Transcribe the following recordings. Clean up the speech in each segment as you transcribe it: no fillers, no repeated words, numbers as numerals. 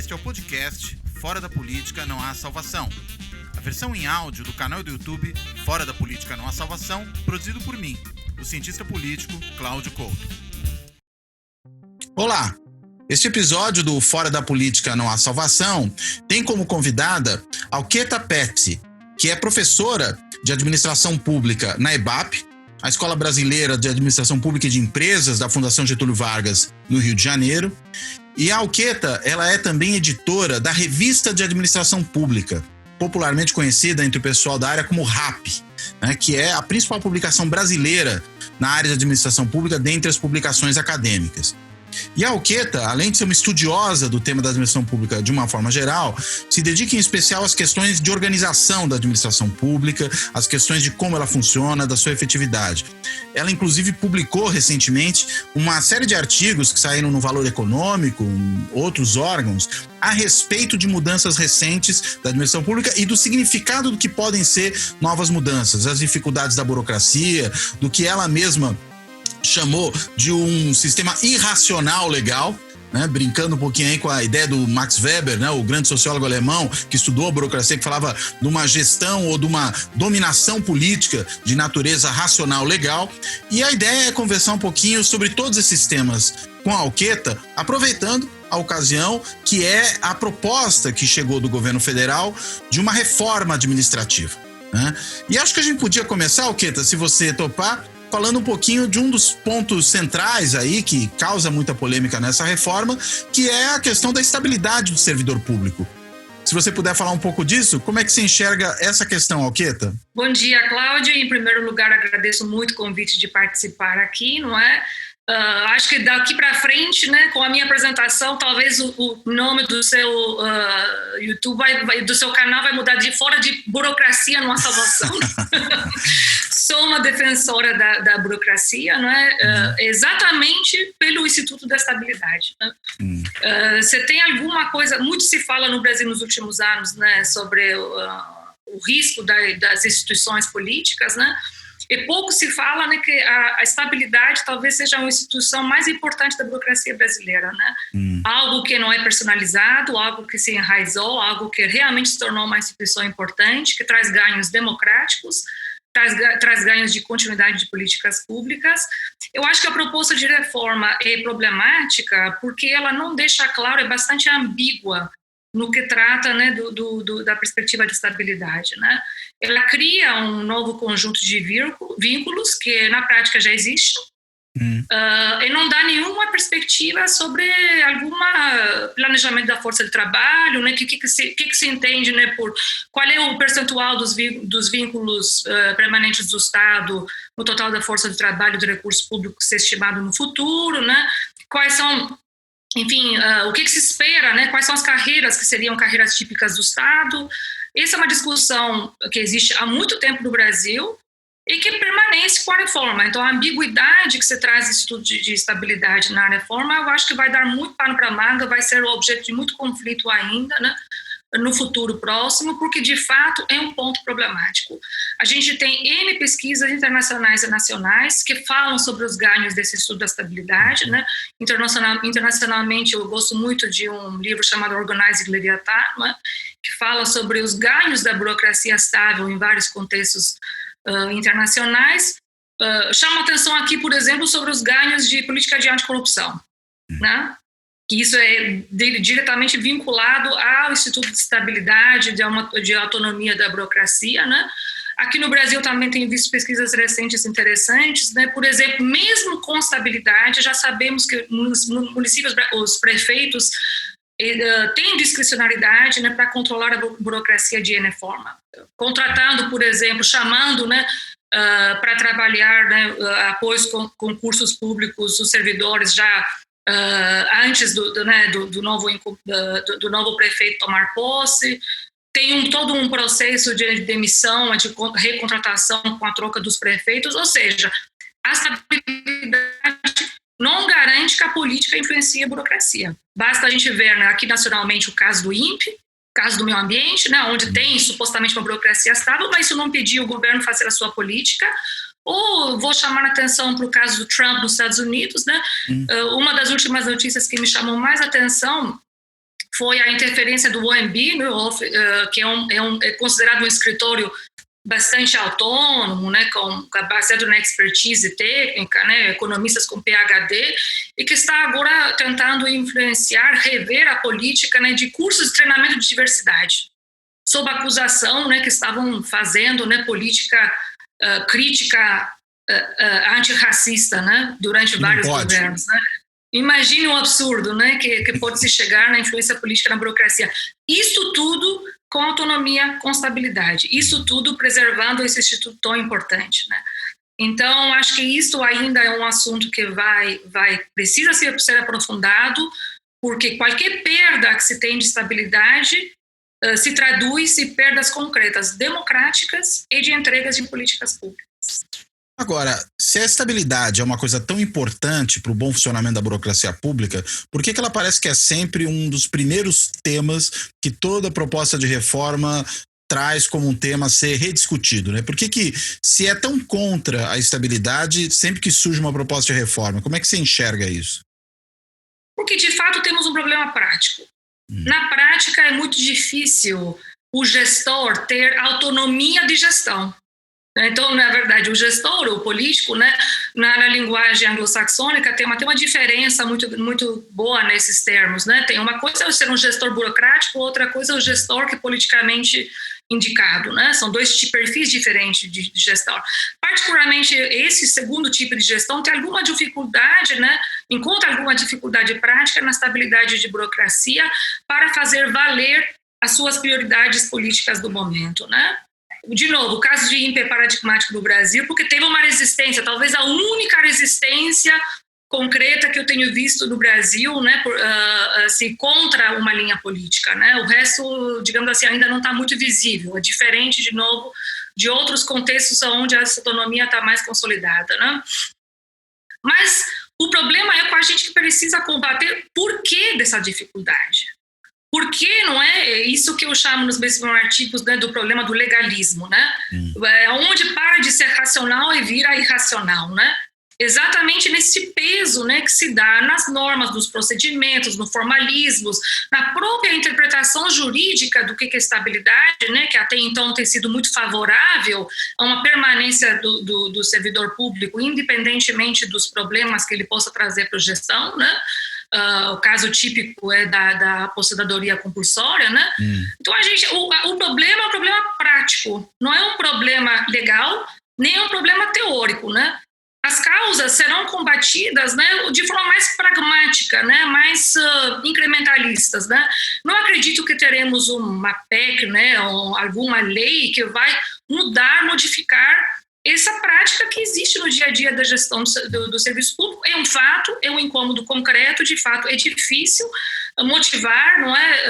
Este é o podcast Fora da Política Não Há Salvação. A versão em áudio do canal do YouTube Fora da Política Não Há Salvação, produzido por mim, o cientista político Cláudio Couto. Olá! Este episódio do Fora da Política Não Há Salvação tem como convidada Alqueta Pezzi, que é professora de Administração Pública na EBAP, a Escola Brasileira de Administração Pública e de Empresas da Fundação Getúlio Vargas, no Rio de Janeiro. E a Alqueta, ela é também editora da Revista de Administração Pública, popularmente conhecida entre o pessoal da área como RAP, né, que é a principal publicação brasileira na área de administração pública dentre as publicações acadêmicas. E a Alqueta, além de ser uma estudiosa do tema da administração pública de uma forma geral, se dedica em especial às questões de organização da administração pública, às questões de como ela funciona, da sua efetividade. Ela, inclusive, publicou recentemente uma série de artigos que saíram no Valor Econômico, em outros órgãos, a respeito de mudanças recentes da administração pública e do significado do que podem ser novas mudanças, as dificuldades da burocracia, do que ela mesma chamou de um sistema irracional legal, né? Brincando um pouquinho aí com a ideia do Max Weber, né? O grande sociólogo alemão que estudou a burocracia, que falava de uma gestão ou de uma dominação política de natureza racional legal. E a ideia é conversar um pouquinho sobre todos esses temas com a Alqueta, aproveitando a ocasião que é a proposta que chegou do governo federal de uma reforma administrativa, né? E acho que a gente podia começar, Alqueta, se você topar, falando um pouquinho de um dos pontos centrais aí que causa muita polêmica nessa reforma, que é a questão da estabilidade do servidor público. Se você puder falar um pouco disso, como é que você enxerga essa questão, Alqueta? Bom dia, Cláudio. Em primeiro lugar, agradeço muito o convite de participar aqui, não é? Acho que daqui para frente, né, com a minha apresentação, talvez o nome do seu YouTube, do seu canal vai mudar de Fora de Burocracia Não Há Salvação. Sou uma defensora da burocracia, não é? Exatamente pelo Instituto da Estabilidade. Né? Você tem alguma coisa, muito se fala no Brasil nos últimos anos, né, sobre o risco das instituições políticas, né? E pouco se fala, né, que a estabilidade talvez seja a instituição mais importante da burocracia brasileira, né? Algo que não é personalizado, algo que se enraizou, algo que realmente se tornou uma instituição importante, que traz ganhos democráticos, traz ganhos de continuidade de políticas públicas. Eu acho que a proposta de reforma é problemática porque ela não deixa claro, é bastante ambígua no que trata, né, da perspectiva de estabilidade, né? Ela cria um novo conjunto de vínculos que na prática já existe, e não dá nenhuma perspectiva sobre algum planejamento da força de trabalho, né? Que se entende, né, por qual é o percentual dos vínculos permanentes do Estado no total da força de trabalho de recursos públicos ser estimado no futuro, né? Quais são, enfim, o que se espera, né? Quais são as carreiras que seriam carreiras típicas do Estado. Essa é uma discussão que existe há muito tempo no Brasil e que permanece com a reforma. Então, a ambiguidade que você traz esse estudo de estabilidade na reforma, eu acho que vai dar muito pano para a manga, vai ser o objeto de muito conflito ainda, né, no futuro próximo, porque, de fato, é um ponto problemático. A gente tem N pesquisas internacionais e nacionais que falam sobre os ganhos desse estudo da estabilidade, né? Internacionalmente, eu gosto muito de um livro chamado Organizing Leviathan, né, que fala sobre os ganhos da burocracia estável em vários contextos internacionais. Chama atenção aqui, por exemplo, sobre os ganhos de política de anticorrupção, né? Que isso é diretamente vinculado ao Instituto de Estabilidade, de autonomia da burocracia, né? Aqui no Brasil também tem visto pesquisas recentes interessantes, né? Por exemplo, mesmo com estabilidade, já sabemos que nos municípios, os prefeitos têm discricionariedade, né, para controlar a burocracia de N forma. Contratando, por exemplo, chamando, né, para trabalhar, né, após concursos públicos, os servidores já antes do novo prefeito tomar posse. Tem todo um processo de demissão, de recontratação com a troca dos prefeitos, ou seja, a estabilidade não garante que a política influencie a burocracia. Basta a gente ver, né, aqui nacionalmente o caso do INPE, o caso do meio ambiente, né, onde tem supostamente uma burocracia estável, mas isso não impediu o governo fazer a sua política. Ou vou chamar a atenção para o caso do Trump nos Estados Unidos, né? Uma das últimas notícias que me chamou mais atenção foi a interferência do OMB, que é considerado um escritório bastante autônomo, né, baseado na expertise técnica, né, economistas com PhD, e que está agora tentando influenciar, rever a política, né, de cursos de treinamento de diversidade, sob a acusação, né, que estavam fazendo, né, política crítica antirracista, né, durante vários governos, né. Imagine um absurdo, né, que pode se chegar na influência política na burocracia. Isso tudo com autonomia, com estabilidade. Isso tudo preservando esse instituto tão importante, né? Então, acho que isso ainda é um assunto que precisa ser aprofundado, porque qualquer perda que se tem de estabilidade se traduz em perdas concretas, democráticas e de entregas de políticas públicas. Agora, se a estabilidade é uma coisa tão importante para o bom funcionamento da burocracia pública, por que ela parece que é sempre um dos primeiros temas que toda proposta de reforma traz como um tema a ser rediscutido, né? Por que se é tão contra a estabilidade, sempre que surge uma proposta de reforma, como é que você enxerga isso? Porque, de fato, temos um problema prático. Na prática, é muito difícil o gestor ter autonomia de gestão. Então, na verdade, o gestor, o político, né, na linguagem anglo-saxônica, tem uma diferença muito boa nesses termos. Né? Tem uma coisa é ser um gestor burocrático, outra coisa é o gestor que é politicamente indicado. Né? São dois perfis diferentes de gestor. Particularmente, esse segundo tipo de gestão tem alguma dificuldade, né, encontra alguma dificuldade prática na estabilidade de burocracia para fazer valer as suas prioridades políticas do momento, né? De novo, o caso de ímpar paradigmático do Brasil, porque teve uma resistência, talvez a única resistência concreta que eu tenho visto no Brasil, né, contra uma linha política. Né? O resto, digamos assim, ainda não está muito visível. É diferente, de novo, de outros contextos onde essa autonomia está mais consolidada. Né? Mas o problema é com a gente que precisa combater por que dessa dificuldade. Porque não é isso que eu chamo nos meus artigos, né, do problema do legalismo, né? Onde para de ser racional e vira irracional, né? Exatamente nesse peso, né, que se dá nas normas, nos procedimentos, no formalismo, na própria interpretação jurídica do que é estabilidade, né, que até então tem sido muito favorável a uma permanência do servidor público, independentemente dos problemas que ele possa trazer para a gestão, né? O caso típico é da aposentadoria compulsória, né? Então, o problema é um problema prático, não é um problema legal, nem é um problema teórico, né? As causas serão combatidas, né, de forma mais pragmática, né, mais incrementalistas, né? Não acredito que teremos uma PEC, né, ou alguma lei que vai modificar essa prática que existe no dia a dia da gestão do serviço público. É um fato, é um incômodo concreto, de fato é difícil motivar, não é?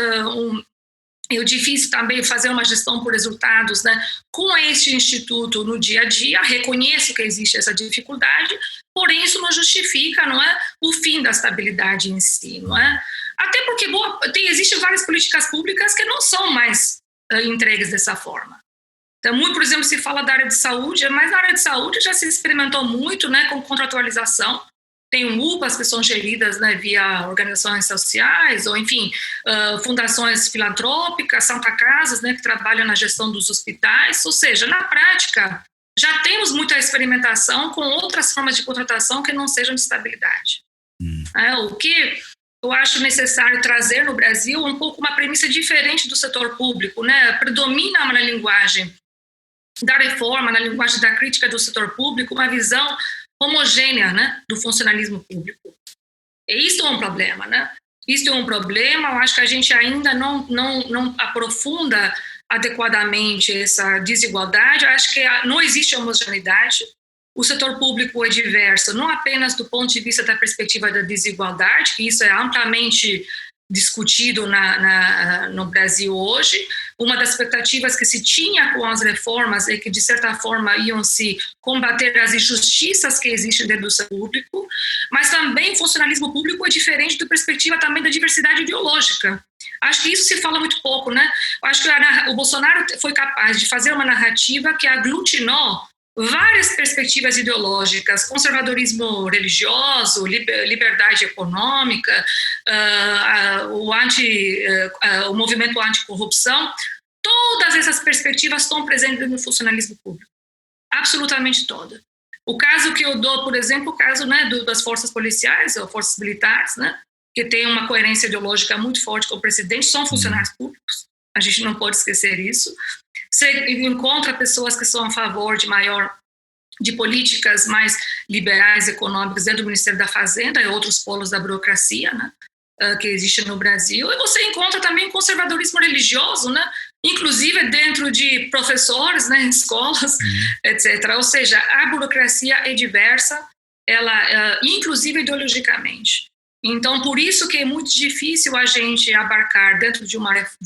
É difícil também fazer uma gestão por resultados, né, com este instituto no dia a dia. Reconheço que existe essa dificuldade, porém isso não justifica, não é, o fim da estabilidade em si, não é? Até porque existem várias políticas públicas que não são mais entregues dessa forma. Então, por exemplo, se fala da área de saúde, mas na área de saúde já se experimentou muito, né, com contratualização. Tem UPAs que são geridas, né, via organizações sociais, ou enfim, fundações filantrópicas, Santa Casas, né, que trabalham na gestão dos hospitais. Ou seja, na prática, já temos muita experimentação com outras formas de contratação que não sejam de estabilidade. O que eu acho necessário trazer no Brasil um pouco uma premissa diferente do setor público, né? Predomina na linguagem da reforma, na linguagem da crítica do setor público, uma visão homogênea, né, do funcionalismo público. E isso é um problema, né? Isso é um problema. Eu acho que a gente ainda não aprofunda adequadamente essa desigualdade. Eu acho que não existe homogeneidade. O setor público é diverso, não apenas do ponto de vista da perspectiva da desigualdade, que isso é amplamente discutido no Brasil hoje. Uma das expectativas que se tinha com as reformas é que, de certa forma, iam se combater as injustiças que existem dentro do setor público, mas também o funcionalismo público é diferente da perspectiva também da diversidade ideológica. Acho que isso se fala muito pouco, né? Acho que o Bolsonaro foi capaz de fazer uma narrativa que aglutinou várias perspectivas ideológicas, conservadorismo religioso, liberdade econômica, o movimento anticorrupção, todas essas perspectivas estão presentes no funcionalismo público, absolutamente toda. O caso que eu dou, por exemplo, o caso, né, das forças policiais ou forças militares, né, que tem uma coerência ideológica muito forte com o presidente, são funcionários públicos, a gente não pode esquecer isso. Você encontra pessoas que são a favor de políticas mais liberais econômicas dentro do Ministério da Fazenda e outros polos da burocracia, né, que existe no Brasil. E você encontra também conservadorismo religioso, né, inclusive dentro de professores, né, em escolas, etc. Ou seja, a burocracia é diversa, ela, inclusive ideologicamente. Então, por isso que é muito difícil a gente abarcar dentro de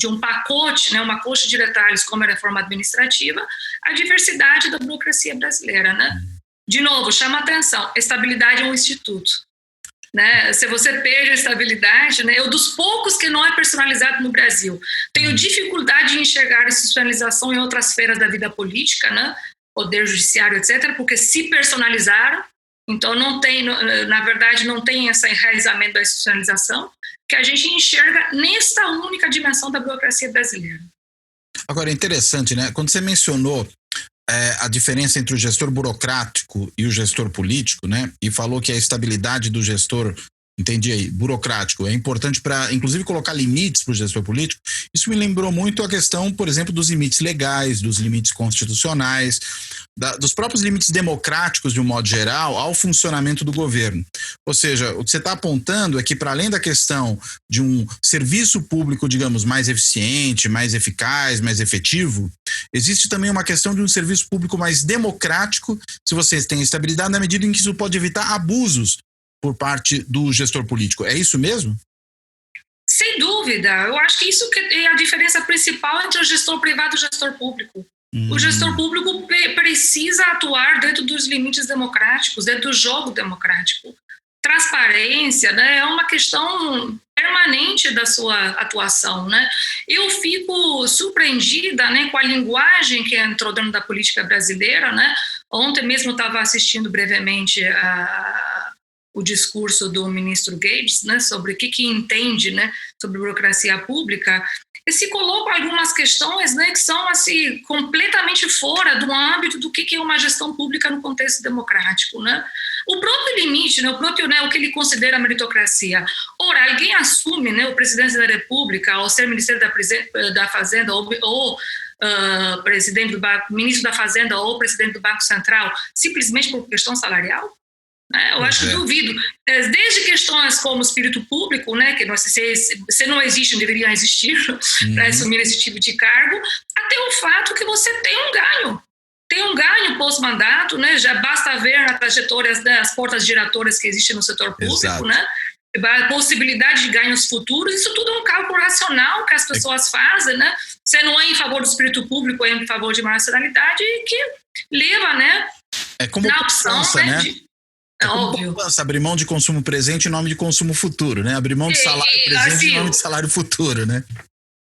um pacote, né, uma coxa de detalhes como a reforma administrativa, a diversidade da burocracia brasileira, né? De novo, chama atenção, estabilidade é um instituto, né? Se você perde a estabilidade, né, eu dos poucos que não é personalizado no Brasil, tenho dificuldade de enxergar a institucionalização em outras esferas da vida política, né, poder judiciário, etc., porque se personalizaram. Então, não tem, na verdade, não tem esse enraizamento da institucionalização que a gente enxerga nesta única dimensão da burocracia brasileira. Agora, é interessante, né? Quando você mencionou a diferença entre o gestor burocrático e o gestor político, né? E falou que a estabilidade do gestor, entendi aí, burocrático, é importante para, inclusive, colocar limites para o gestor político. Isso me lembrou muito a questão, por exemplo, dos limites legais, dos limites constitucionais, dos próprios limites democráticos, de um modo geral, ao funcionamento do governo. Ou seja, o que você está apontando é que, para além da questão de um serviço público, digamos, mais eficiente, mais eficaz, mais efetivo, existe também uma questão de um serviço público mais democrático, se você tem estabilidade, na medida em que isso pode evitar abusos por parte do gestor político. É isso mesmo? Sem dúvida. Eu acho que isso é a diferença principal entre o gestor privado e o gestor público. O gestor público precisa atuar dentro dos limites democráticos, dentro do jogo democrático. Transparência, né, é uma questão permanente da sua atuação, né? Eu fico surpreendida, né, com a linguagem que entrou dentro da política brasileira, né? Ontem mesmo eu estava assistindo brevemente o discurso do ministro Guedes, né, sobre o que entende, né, sobre burocracia pública, e se colocam algumas questões, né, que são assim, completamente fora do âmbito do que é uma gestão pública no contexto democrático, né? O próprio limite, né, o que ele considera a meritocracia. Ora, alguém assume, né, o presidente da República, ao ser Ministério da Fazenda ou presidente do Banco, ministro da Fazenda ou presidente do Banco Central, simplesmente por questão salarial? Eu acho que duvido. Desde questões como o espírito público, né, que se não existe, não deveria existir para assumir esse tipo de cargo, até o fato que você tem um ganho. Tem um ganho pós-mandato, né, já basta ver na trajetória das portas giratórias que existem no setor público, né, a possibilidade de ganhos futuros, isso tudo é um cálculo racional que as pessoas fazem, né, você não é em favor do espírito público, é em favor de uma racionalidade que leva, né, na opção, né, É óbvio. Abrir mão de consumo presente em nome de consumo futuro, né? Abrir mão de salário presente assim, em nome de salário futuro, né?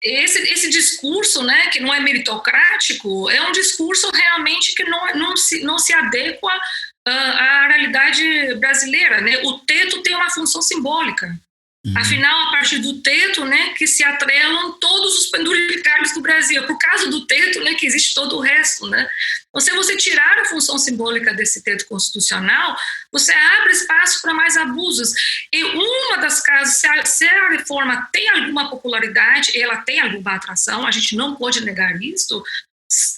Esse discurso, né, que não é meritocrático, é um discurso realmente que não se adequa à realidade brasileira, né? O teto tem uma função simbólica. Afinal, a partir do teto, né, que se atrelam todos os penduricalhos do Brasil. Por causa do teto, né, que existe todo o resto, né? Então, se você tirar a função simbólica desse teto constitucional, você abre espaço para mais abusos. E uma das casos, se a reforma tem alguma popularidade, ela tem alguma atração, a gente não pode negar isso,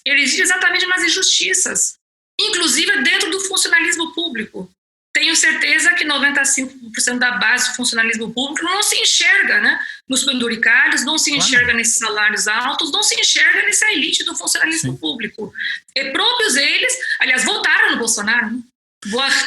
ele existe exatamente nas injustiças, inclusive dentro do funcionalismo público. Tenho certeza que 95% da base do funcionalismo público não se enxerga, né, nos penduricalhos, não se enxerga nesses salários altos, não se enxerga nessa elite do funcionalismo público. E próprios eles, aliás, votaram no Bolsonaro, né?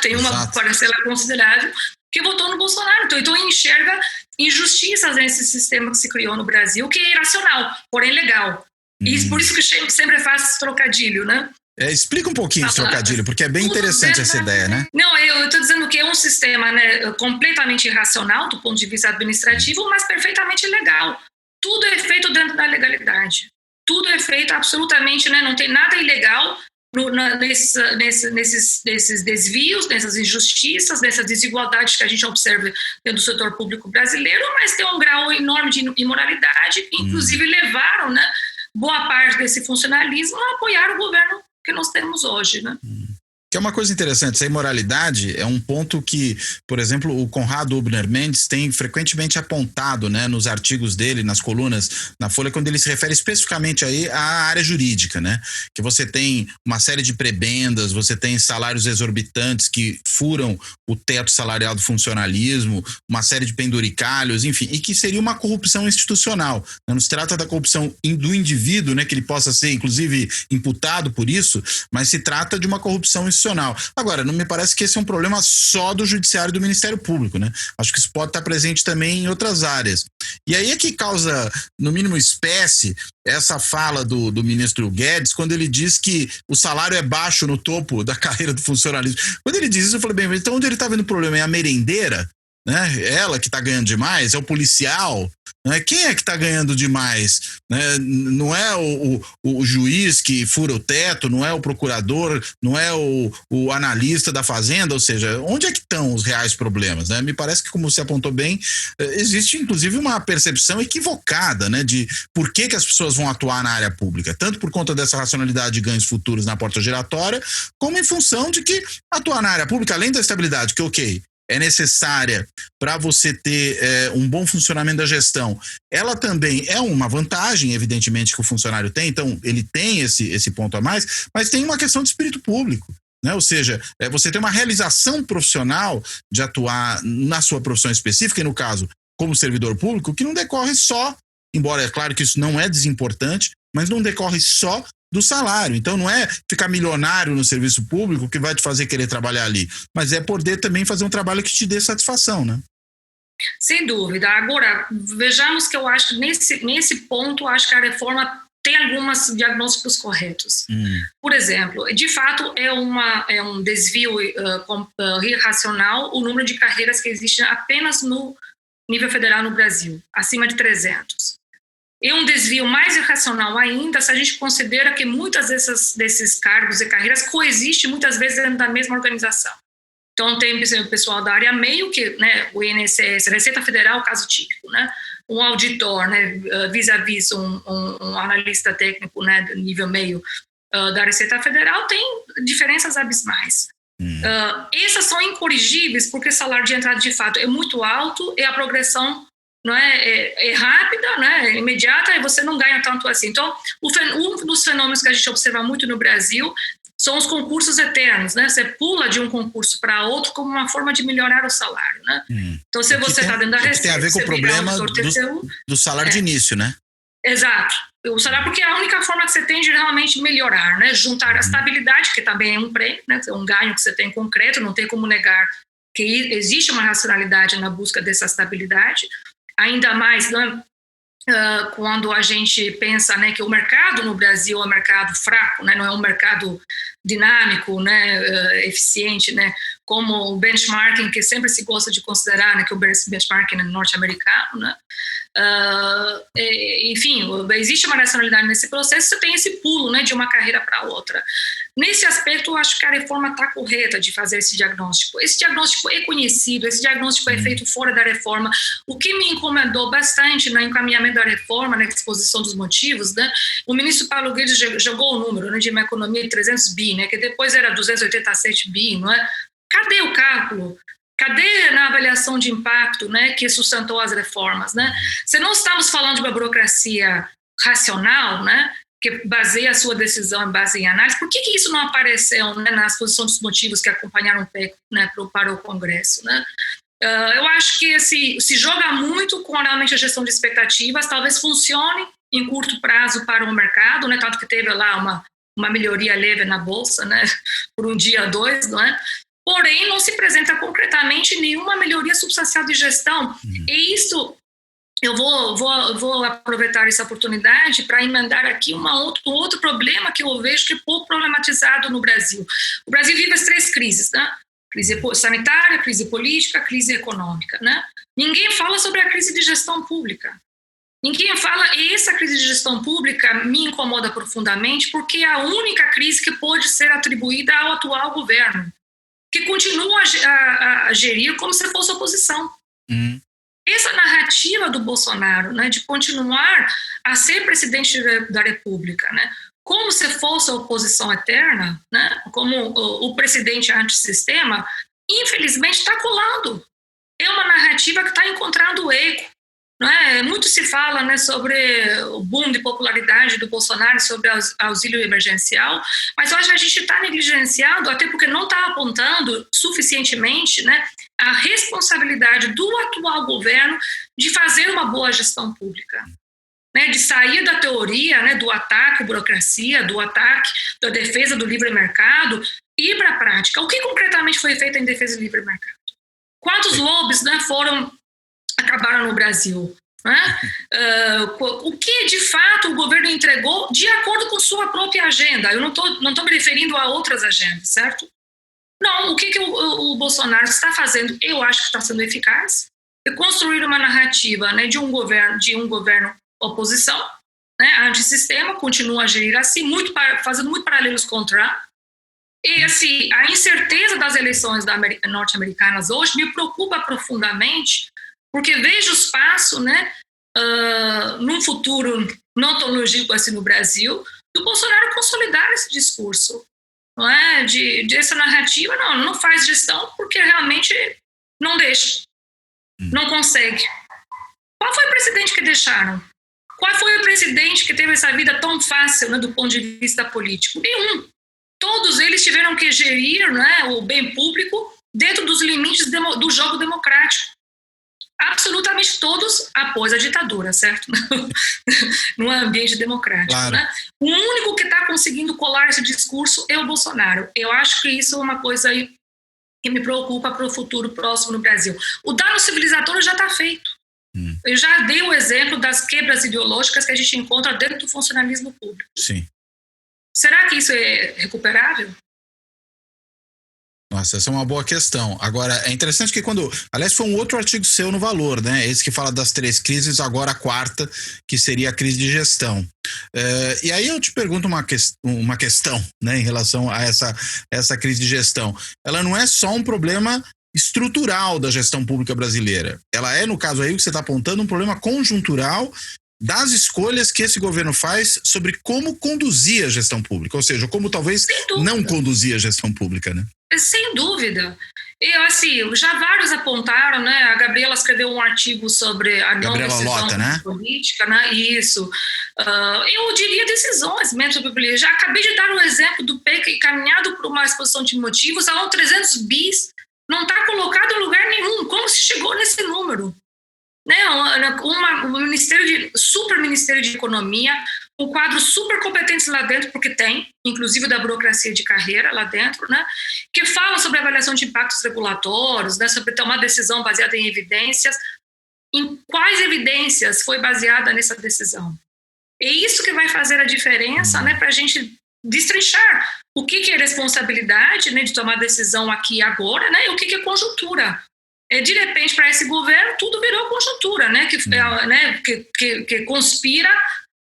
Tem uma parcela considerável que votou no Bolsonaro. Então enxerga injustiças nesse sistema que se criou no Brasil, que é irracional, porém legal. E por isso que sempre faz esse trocadilho, né? Explica um pouquinho esse trocadilho, porque é bem interessante essa ideia, né? Não, eu estou dizendo que é um sistema, né, completamente irracional do ponto de vista administrativo, mas perfeitamente legal. Tudo é feito dentro da legalidade. Tudo é feito absolutamente, né, não tem nada ilegal nesses desvios, nessas injustiças, nessas desigualdades que a gente observa dentro do setor público brasileiro, mas tem um grau enorme de imoralidade que, inclusive, levaram, né, boa parte desse funcionalismo a apoiar o governo que nós temos hoje, né? Que é uma coisa interessante, essa imoralidade é um ponto que, por exemplo, o Conrado Ubner Mendes tem frequentemente apontado, né, nos artigos dele, nas colunas na Folha, quando ele se refere especificamente aí à área jurídica, né? Que você tem uma série de prebendas, você tem salários exorbitantes que furam o teto salarial do funcionalismo, uma série de penduricalhos, enfim, e que seria uma corrupção institucional. Não se trata da corrupção do indivíduo, né, que ele possa ser, inclusive, imputado por isso, mas se trata de uma corrupção institucional. Agora, não me parece que esse é um problema só do Judiciário e do Ministério Público, né? Acho que isso pode estar presente também em outras áreas. E aí é que causa, no mínimo, espécie essa fala do ministro Guedes, quando ele diz que o salário é baixo no topo da carreira do funcionalismo. Quando ele diz isso, eu falei, bem, então onde ele está vendo o problema? É a merendeira? Né? Ela que está ganhando demais? É o policial? Né? Quem é que está ganhando demais? Né? Não é o juiz que fura o teto, não é o procurador, não é o analista da fazenda, ou seja, onde é que estão os reais problemas? Né? Me parece que, como você apontou bem, existe inclusive uma percepção equivocada, né, de por que as pessoas vão atuar na área pública, tanto por conta dessa racionalidade de ganhos futuros na porta giratória, como em função de que atuar na área pública, além da estabilidade, que é necessária para você ter um bom funcionamento da gestão, ela também é uma vantagem, evidentemente, que o funcionário tem, então ele tem esse ponto a mais, mas tem uma questão de espírito público, né? Ou seja, você tem uma realização profissional de atuar na sua profissão específica, e no caso, como servidor público, que não decorre só, embora é claro que isso não é desimportante, mas não decorre só do salário. Então não é ficar milionário no serviço público que vai te fazer querer trabalhar ali, mas é poder também fazer um trabalho que te dê satisfação, né? Sem dúvida. Agora, vejamos que eu acho que nesse ponto, acho que a reforma tem alguns diagnósticos corretos. Por exemplo, de fato, é um desvio irracional o número de carreiras que existem apenas no nível federal no Brasil, acima de 300. É um desvio mais irracional ainda se a gente considera que muitas desses cargos e carreiras coexistem muitas vezes dentro da mesma organização. Então, tem o pessoal da área meio, que, né, o INSS, Receita Federal, caso típico, né, um auditor, né, vis-à-vis um analista técnico, né, do nível meio da Receita Federal, tem diferenças abismais. Essas são incorrigíveis porque o salário de entrada, de fato, é muito alto e a progressão não é rápida, né, é imediata, e você não ganha tanto assim. Então, um dos fenômenos que a gente observa muito no Brasil são os concursos eternos, né? Você pula de um concurso para outro como uma forma de melhorar o salário, né? Então, se você está dentro da Receita... Tem a ver com o problema do salário de início, né? Exato. O salário, porque é a única forma que você tem de realmente melhorar, né? Juntar a estabilidade, que também é um prêmio, né? É um ganho que você tem concreto, não tem como negar que existe uma racionalidade na busca dessa estabilidade, ainda mais, né, quando a gente pensa, né, que o mercado no Brasil é um mercado fraco, né, não é um mercado dinâmico, né, eficiente, né, como o benchmarking que sempre se gosta de considerar, né, que o benchmarking é norte-americano, né, enfim, existe uma racionalidade nesse processo, você tem esse pulo, né, de uma carreira para outra. Nesse aspecto, eu acho que a reforma está correta de fazer esse diagnóstico. Esse diagnóstico é conhecido, esse diagnóstico é feito fora da reforma. O que me incomodou bastante no encaminhamento da reforma, na exposição dos motivos, né, o ministro Paulo Guedes jogou o número, né, de uma economia de 300 bi, né, que depois era 287 bi, não é? Cadê o cálculo? Cadê na avaliação de impacto, né, que sustentou as reformas, né? Se não estamos falando de uma burocracia racional, né, que baseia a sua decisão em base em análise, por que isso não apareceu, né, na exposição dos motivos que acompanharam o PEC, né, para o Congresso, né? Eu acho que se joga muito com realmente a gestão de expectativas, talvez funcione em curto prazo para o mercado, né, tanto que teve lá uma melhoria leve na Bolsa, né, por um dia, dois, não é? Porém, não se apresenta concretamente nenhuma melhoria substancial de gestão. E isso, eu vou aproveitar essa oportunidade para emendar aqui um outro problema que eu vejo que é pouco problematizado no Brasil. O Brasil vive as 3 crises, né? Crise sanitária, crise política, crise econômica, né? Ninguém fala sobre a crise de gestão pública. Ninguém fala, e essa crise de gestão pública me incomoda profundamente, porque é a única crise que pode ser atribuída ao atual governo, que continua a gerir como se fosse oposição. Essa narrativa do Bolsonaro, né, de continuar a ser presidente da República, né, como se fosse a oposição eterna, né, como o presidente antissistema, infelizmente está colando. É uma narrativa que está encontrando eco. Não é? Muito se fala, né, sobre o boom de popularidade do Bolsonaro, sobre auxílio emergencial, mas eu acho que a gente está negligenciando, até porque não está apontando suficientemente, né, a responsabilidade do atual governo de fazer uma boa gestão pública, né, de sair da teoria, né, do ataque à burocracia, do ataque da defesa do livre mercado e ir para a prática. O que concretamente foi feito em defesa do livre mercado? Quantos lobbies, né, acabaram no Brasil? Né? O que, de fato, o governo entregou de acordo com sua própria agenda? Eu não tô me referindo a outras agendas, certo? Não, o que o Bolsonaro está fazendo, eu acho que está sendo eficaz, é construir uma narrativa, né, de um governo oposição, né, antissistema, continua a gerir assim, fazendo muito paralelos com o Trump. E assim, a incerteza das eleições norte-americanas hoje me preocupa profundamente, porque vejo espaço, né, num futuro não tão longínquo assim no Brasil, do Bolsonaro consolidar esse discurso, não é? De essa narrativa, não faz gestão porque realmente não deixa, não consegue. Qual foi o presidente que deixaram? Qual foi o presidente que teve essa vida tão fácil, né, do ponto de vista político? Nenhum. Todos eles tiveram que gerir, né, o bem público dentro dos limites do jogo democrático. Absolutamente todos após a ditadura, certo? No ambiente democrático. Claro. Né? O único que está conseguindo colar esse discurso é o Bolsonaro. Eu acho que isso é uma coisa aí que me preocupa para o futuro próximo no Brasil. O dano civilizatório já está feito. Eu já dei o exemplo das quebras ideológicas que a gente encontra dentro do funcionalismo público. Sim. Será que isso é recuperável? Nossa, essa é uma boa questão. Agora, é interessante que aliás, foi um outro artigo seu no Valor, né? Esse que fala das 3 crises, agora a 4ª, que seria a crise de gestão. E aí eu te pergunto uma questão, né, em relação a essa crise de gestão. Ela não é só um problema estrutural da gestão pública brasileira. Ela é, no caso aí, que você está apontando, um problema conjuntural das escolhas que esse governo faz sobre como conduzir a gestão pública, ou seja, como talvez não conduzir a gestão pública, né? Sem dúvida. Eu, assim, já vários apontaram, né? A Gabriela escreveu um artigo sobre a não decisão política, né? Isso. Eu diria decisões mesmo sobre política. Já acabei de dar o exemplo do PEC encaminhado por uma exposição de motivos, aonde 300 bis não está colocado em lugar nenhum. Como se chegou nesse número? Né, super ministério de economia, um quadro super competente lá dentro, porque tem, inclusive da burocracia de carreira lá dentro, né, que fala sobre avaliação de impactos regulatórios, né, sobre tomar decisão baseada em evidências. Em quais evidências foi baseada nessa decisão? É isso que vai fazer a diferença, né, para a gente destrinchar o que é responsabilidade, né, de tomar decisão aqui e agora, né, e o que é conjuntura. De repente, para esse governo, tudo virou conjuntura, né? Que conspira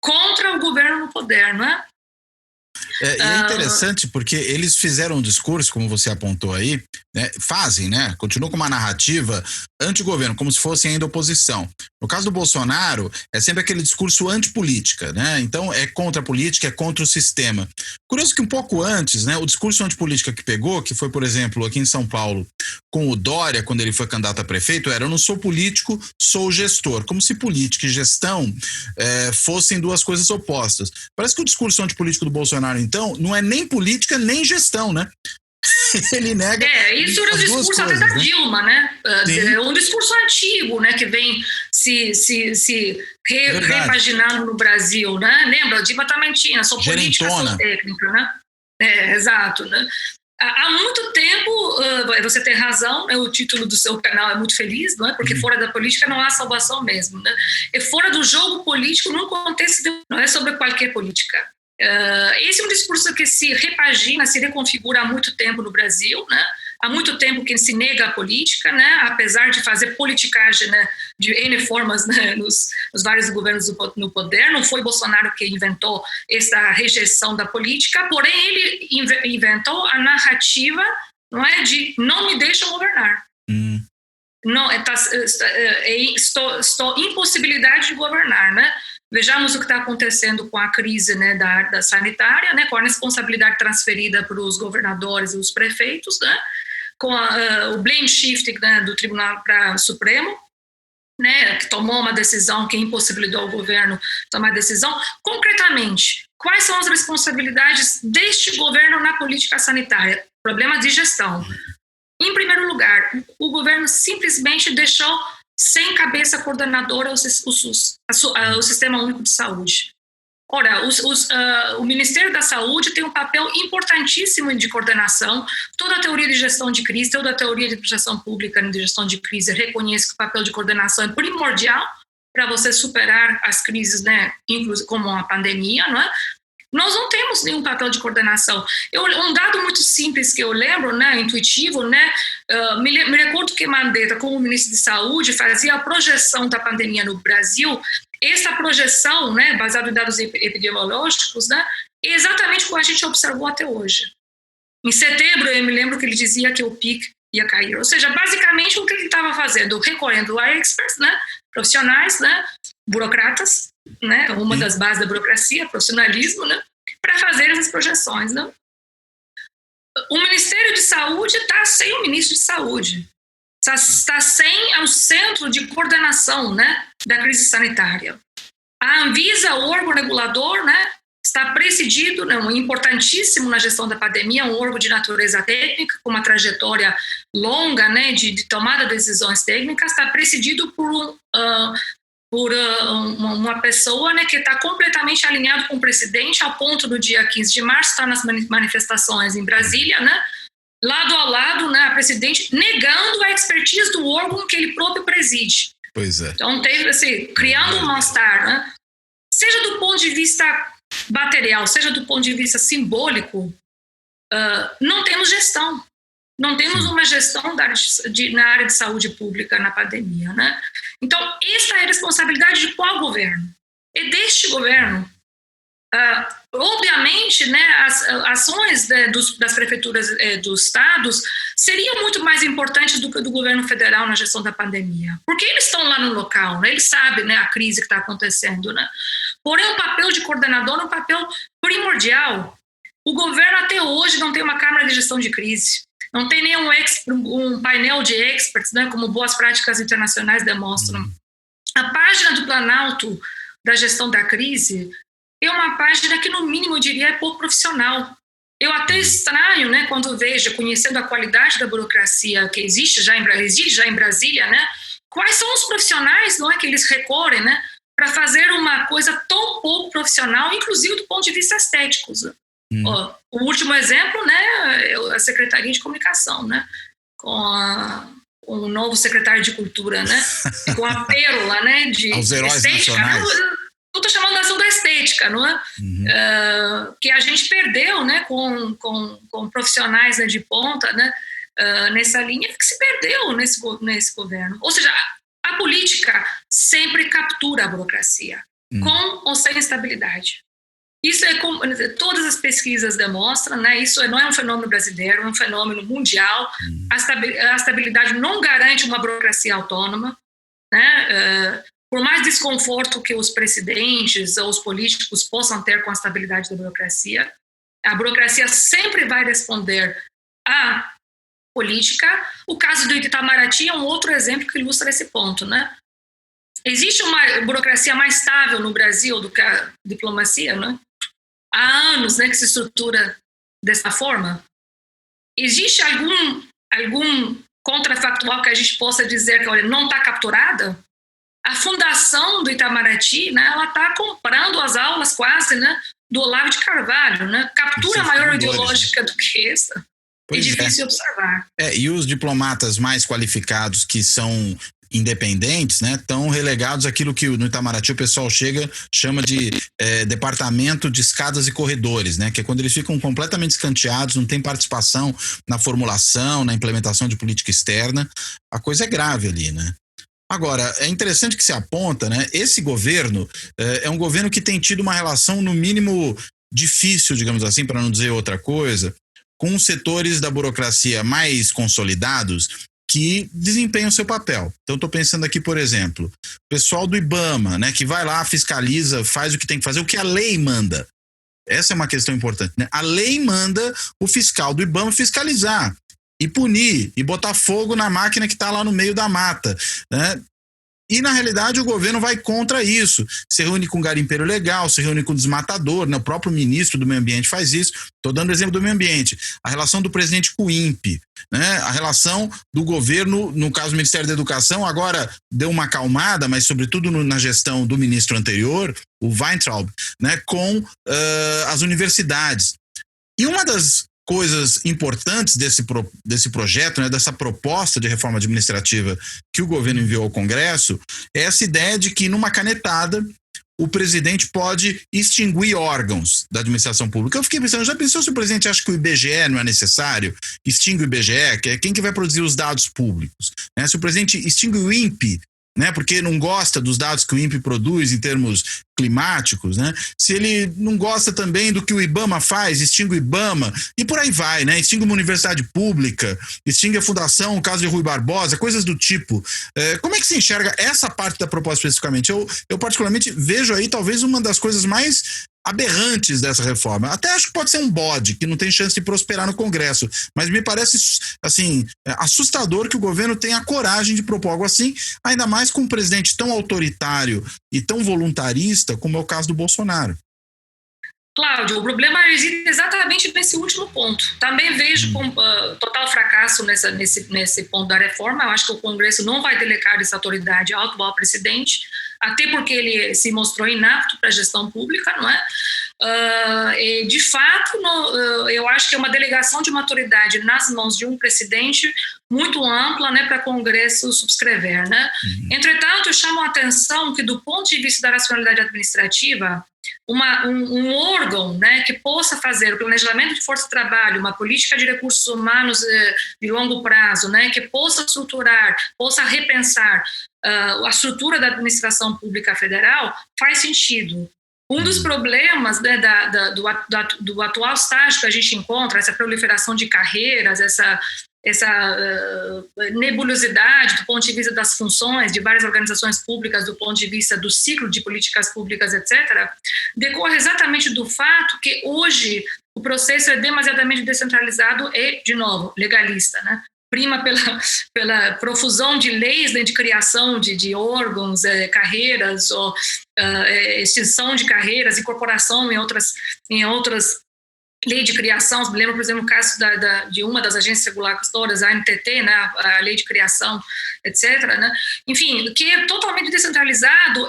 contra o governo no poder, não é? E é interessante porque eles fizeram um discurso, como você apontou aí, né, fazem, né, continuam com uma narrativa anti-governo, como se fossem ainda oposição. No caso do Bolsonaro, é sempre aquele discurso antipolítica, né, então é contra a política, é contra o sistema. Curioso que um pouco antes, né, o discurso antipolítica que pegou, que foi, por exemplo, aqui em São Paulo, com o Dória, quando ele foi candidato a prefeito, era: eu não sou político, sou gestor. Como se política e gestão fossem duas coisas opostas. Parece que o discurso antipolítico do Bolsonaro, então, não é nem política nem gestão, né? Ele nega. Isso era o discurso até da Dilma, né? Um discurso antigo, né? Que vem se repaginando no Brasil, né? Lembra? A Dilma também tinha, sou política, sou técnica, né? Exato, né? Há muito tempo, você tem razão, né, o título do seu canal é muito feliz, não é? Porque fora da política não há salvação mesmo, né? E fora do jogo político, num contexto, não é sobre qualquer política. Esse é um discurso que se repagina, se reconfigura há muito tempo no Brasil, né? Há muito tempo que se nega a política, né? Apesar de fazer politicagem, né, de N formas, né, nos vários governos no poder. Não foi Bolsonaro que inventou essa rejeição da política, porém ele inventou a narrativa, não é, de não me deixam governar. Não, estou impossibilidade de governar, né? Vejamos o que está acontecendo com a crise, né, da sanitária, né, com a responsabilidade transferida para os governadores e os prefeitos, né, com o blame shifting, né, do Tribunal Supremo, né, que tomou uma decisão que impossibilitou o governo tomar decisão. Concretamente, quais são as responsabilidades deste governo na política sanitária? Problemas de gestão. Em primeiro lugar, o governo simplesmente deixou sem cabeça coordenadora o SUS, o Sistema Único de Saúde. Ora, o Ministério da Saúde tem um papel importantíssimo de coordenação. Toda a teoria de gestão de crise, toda a teoria de gestão pública de gestão de crise reconhece que o papel de coordenação é primordial para você superar as crises, né, inclusive como a pandemia, não é? Nós não temos nenhum papel de coordenação. Um dado muito simples que eu lembro, né, intuitivo, né, me recordo que Mandetta, como ministro de Saúde, fazia a projeção da pandemia no Brasil. Essa projeção, né, baseada em dados epidemiológicos, né, é exatamente o que a gente observou até hoje. Em setembro, eu me lembro que ele dizia que o pico ia cair. Ou seja, basicamente o que ele estava fazendo, recorrendo a experts, né, profissionais, né, burocratas, né, uma das bases da burocracia, profissionalismo, né, para fazer essas projeções, né. O Ministério de Saúde está sem o ministro de Saúde, está sem o centro de coordenação, né, da crise sanitária. A Anvisa, o órgão regulador, né, está presidido, né, importantíssimo na gestão da pandemia, um órgão de natureza técnica, com uma trajetória longa, né, de tomada de decisões técnicas, está presidido por uma pessoa, né, que está completamente alinhado com o presidente, ao ponto do dia 15 de março, está nas manifestações em Brasília, né, lado a lado, né, a presidente negando a expertise do órgão que ele próprio preside. Pois é. Então, teve, assim, criando um mal-estar, né, seja do ponto de vista material, seja do ponto de vista simbólico, não temos gestão. Não temos uma gestão na área de saúde pública na pandemia, né? Então, essa é a responsabilidade de qual governo? É deste governo. Obviamente, né, as ações das prefeituras dos estados seriam muito mais importantes do que do governo federal na gestão da pandemia, porque eles estão lá no local, né, eles sabem, né, a crise que está acontecendo, né? Porém, o papel de coordenador é um papel primordial. O governo até hoje não tem uma câmara de gestão de crise, não tem nenhum um painel de experts, né, como boas práticas internacionais demonstram. A página do Planalto da gestão da crise é uma página que, no mínimo, eu diria, é pouco profissional. Eu até estranho, né, quando vejo, conhecendo a qualidade da burocracia que existe já em Brasília, né, quais são os profissionais, não é, que eles recorrem, né, para fazer uma coisa tão pouco profissional, inclusive do ponto de vista estético. O último exemplo, né, é a Secretaria de Comunicação, né, com o novo secretário de Cultura, né, com a pérola, né, de aos heróis estética. nacionais. Eu estou chamando a ação da estética, não é? Que a gente perdeu, né, com profissionais, né, de ponta, né, nessa linha, que se perdeu nesse governo. Ou seja, a política sempre captura a burocracia, com ou sem estabilidade. Isso é como todas as pesquisas demonstram, né? Isso não é um fenômeno brasileiro, é um fenômeno mundial. A estabilidade não garante uma burocracia autônoma, né? Por mais desconforto que os presidentes ou os políticos possam ter com a estabilidade da burocracia, a burocracia sempre vai responder à política. O caso do Itamaraty é um outro exemplo que ilustra esse ponto, né? Existe uma burocracia mais estável no Brasil do que a diplomacia, né? Há anos, né, que se estrutura dessa forma. Existe algum contrafactual que a gente possa dizer que, olha, não está capturada? A fundação do Itamaraty, né, ela está comprando as aulas quase, né, do Olavo de Carvalho, né? Captura maior ideológica do que essa. É difícil observar. E os diplomatas mais qualificados que são independentes, né, estão relegados àquilo que no Itamaraty o pessoal chama de departamento de escadas e corredores, né, que é quando eles ficam completamente escanteados, não tem participação na formulação, na implementação de política externa. A coisa é grave ali, né? Agora, é interessante que se aponta, né, esse governo é um governo que tem tido uma relação, no mínimo, difícil, digamos assim, para não dizer outra coisa, com os setores da burocracia mais consolidados que desempenham seu papel. Então, estou pensando aqui, por exemplo, o pessoal do IBAMA, né, que vai lá, fiscaliza, faz o que tem que fazer, o que a lei manda. Essa é uma questão importante, né? A lei manda o fiscal do IBAMA fiscalizar e punir, e botar fogo na máquina que está lá no meio da mata, né? E, na realidade, o governo vai contra isso. Se reúne com garimpeiro legal, se reúne com desmatador, né? O próprio ministro do Meio Ambiente faz isso. Estou dando exemplo do Meio Ambiente. A relação do presidente com o INPE, né? A relação do governo, no caso do Ministério da Educação, agora deu uma acalmada, mas sobretudo na gestão do ministro anterior, o Weintraub, né? Com as universidades. E uma das coisas importantes desse projeto, né, dessa proposta de reforma administrativa que o governo enviou ao Congresso, é essa ideia de que, numa canetada, o presidente pode extinguir órgãos da administração pública. Eu fiquei pensando, já pensou se o presidente acha que o IBGE não é necessário? Extingue o IBGE, que é quem que vai produzir os dados públicos, né? Se o presidente extingue o INPE, né, porque não gosta dos dados que o INPE produz em termos climáticos, né? Se ele não gosta também do que o IBAMA faz, extingue o IBAMA, e por aí vai, né? Extingue uma universidade pública, extingue a fundação, o caso de Rui Barbosa, coisas do tipo. Como é que se enxerga essa parte da proposta especificamente? Eu particularmente vejo aí talvez uma das coisas mais aberrantes dessa reforma. Até acho que pode ser um bode, que não tem chance de prosperar no Congresso, mas me parece, assim, assustador que o governo tenha a coragem de propor algo assim, ainda mais com um presidente tão autoritário e tão voluntarista como é o caso do Bolsonaro. Cláudio, o problema reside exatamente nesse último ponto. Também vejo com total fracasso nesse ponto da reforma. Eu acho que o Congresso não vai delegar essa autoridade ao atual presidente, até porque ele se mostrou inapto para a gestão pública, não é? De fato, eu acho que é uma delegação de uma autoridade nas mãos de um presidente muito ampla, né, para o Congresso subscrever, né? Entretanto, eu chamo a atenção que, do ponto de vista da racionalidade administrativa, um órgão, né, que possa fazer o planejamento de força de trabalho, uma política de recursos humanos de longo prazo, né, que possa estruturar, possa repensar a estrutura da administração pública federal, faz sentido. Um dos problemas, né, do atual estágio que a gente encontra, essa proliferação de carreiras, essa nebulosidade do ponto de vista das funções de várias organizações públicas, do ponto de vista do ciclo de políticas públicas, etc., decorre exatamente do fato que hoje o processo é demasiadamente descentralizado e, de novo, legalista, né? Prima pela profusão de leis, né, de criação de órgãos, carreiras, ou extinção de carreiras, incorporação em outras lei de criação. Me lembro, por exemplo, o caso de uma das agências regulatórias, a ANTT, né, a lei de criação, etc., né? Enfim, que é totalmente descentralizado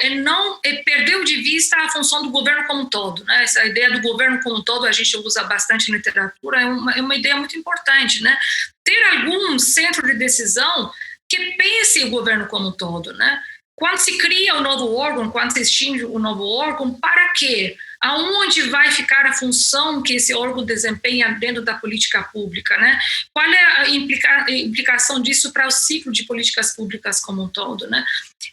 perdeu de vista a função do governo como um todo, né? Essa ideia do governo como um todo a gente usa bastante na literatura, é uma ideia muito importante, né? Ter algum centro de decisão que pense o governo como um todo, né? Quando se cria um novo órgão, quando se extingue um novo órgão, para quê? Aonde vai ficar a função que esse órgão desempenha dentro da política pública, né? Qual é a implicação disso para o ciclo de políticas públicas como um todo, né?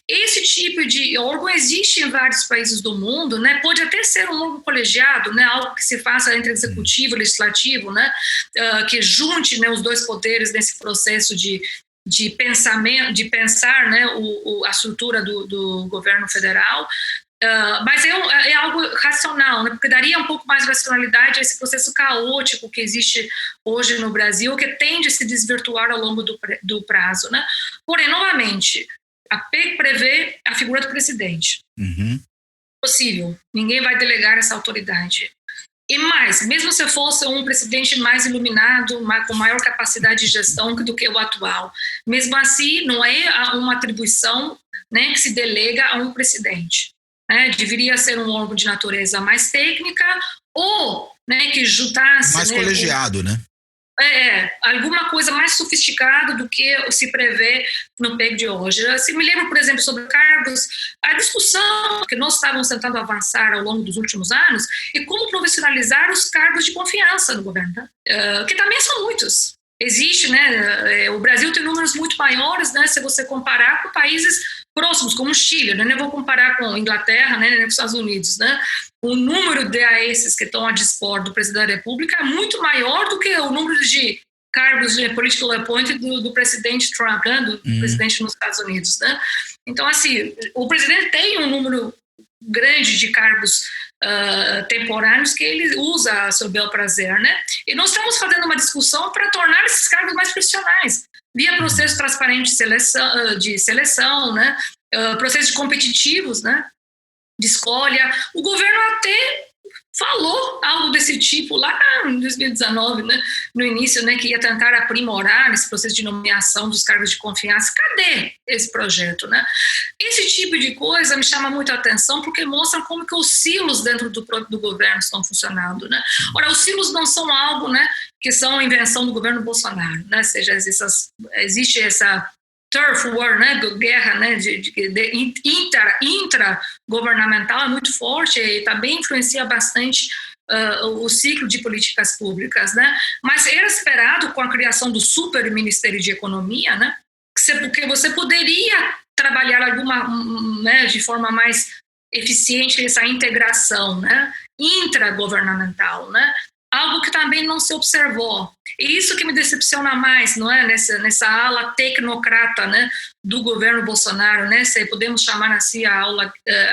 Esse tipo de órgão existe em vários países do mundo, né? Pode até ser um órgão colegiado, né? Algo que se faça entre executivo e legislativo, né? Que junte, né, os dois poderes nesse processo de pensamento, de pensar, né, a estrutura do governo federal. Mas é algo racional, né? Porque daria um pouco mais de racionalidade a esse processo caótico que existe hoje no Brasil, que tende a se desvirtuar ao longo do prazo, né? Porém, novamente, a PEC prevê a figura do presidente. Possível, ninguém vai delegar essa autoridade. E mais, mesmo se fosse um presidente mais iluminado, com maior capacidade de gestão do que o atual, mesmo assim não é uma atribuição, né, que se delega a um presidente. Né? Deveria ser um órgão de natureza mais técnica ou, né, que juntasse... Mais colegiado, né? alguma coisa mais sofisticada do que se prevê no PEC de hoje. Eu me lembro, por exemplo, sobre cargos, a discussão que nós estávamos tentando avançar ao longo dos últimos anos e como profissionalizar os cargos de confiança no governo, que também são muitos. Existe, né? O Brasil tem números muito maiores, né? Se você comparar com países próximos, como o Chile, né? Não vou comparar com a Inglaterra, né? Com os Estados Unidos, né? O número de AESs que estão a dispor do presidente da República é muito maior do que o número de cargos de political appointed do presidente Trump, né? Do presidente nos Estados Unidos, né? Então, assim, o presidente tem um número grande de cargos temporâneos que ele usa a seu bel prazer, né? E nós estamos fazendo uma discussão para tornar esses cargos mais profissionais, via processo transparente de seleção, né? Processos competitivos, né? De escolha. O governo até falou algo desse tipo lá em 2019, né, no início, né, que ia tentar aprimorar esse processo de nomeação dos cargos de confiança. Cadê esse projeto, né? Esse tipo de coisa me chama muito a atenção porque mostra como que os silos dentro do governo estão funcionando, né? Ora, os silos não são algo, né, que são invenção do governo Bolsonaro, né? Ou seja, existe essa turf war, né, guerra, né, intragovernamental é muito forte e também influencia bastante o ciclo de políticas públicas, né? Mas era esperado com a criação do super Ministério de Economia, né, porque você poderia trabalhar né, de forma mais eficiente essa integração, né, intragovernamental, né? Algo que também não se observou. E isso que me decepciona mais, não é? Nessa ala tecnocrata, né, do governo Bolsonaro, né? Se podemos chamar assim a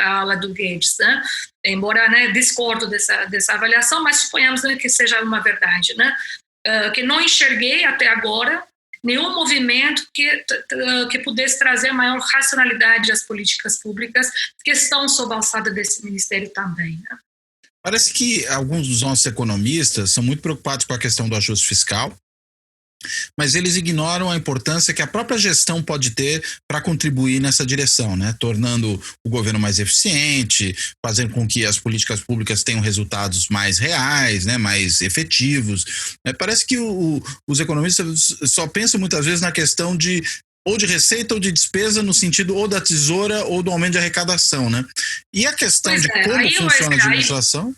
ala do Guedes, né? Embora, né, discordo dessa avaliação, mas suponhamos, né, que seja uma verdade, né? Que não enxerguei até agora nenhum movimento que pudesse trazer maior racionalidade às políticas públicas que estão sob a alçada desse ministério também, né? Parece que alguns dos nossos economistas são muito preocupados com a questão do ajuste fiscal, mas eles ignoram a importância que a própria gestão pode ter para contribuir nessa direção, né? Tornando o governo mais eficiente, fazendo com que as políticas públicas tenham resultados mais reais, né? Mais efetivos. Parece que os economistas só pensam muitas vezes na questão de ou de receita ou de despesa, no sentido ou da tesoura ou do aumento de arrecadação, né? E a questão de como funciona a administração?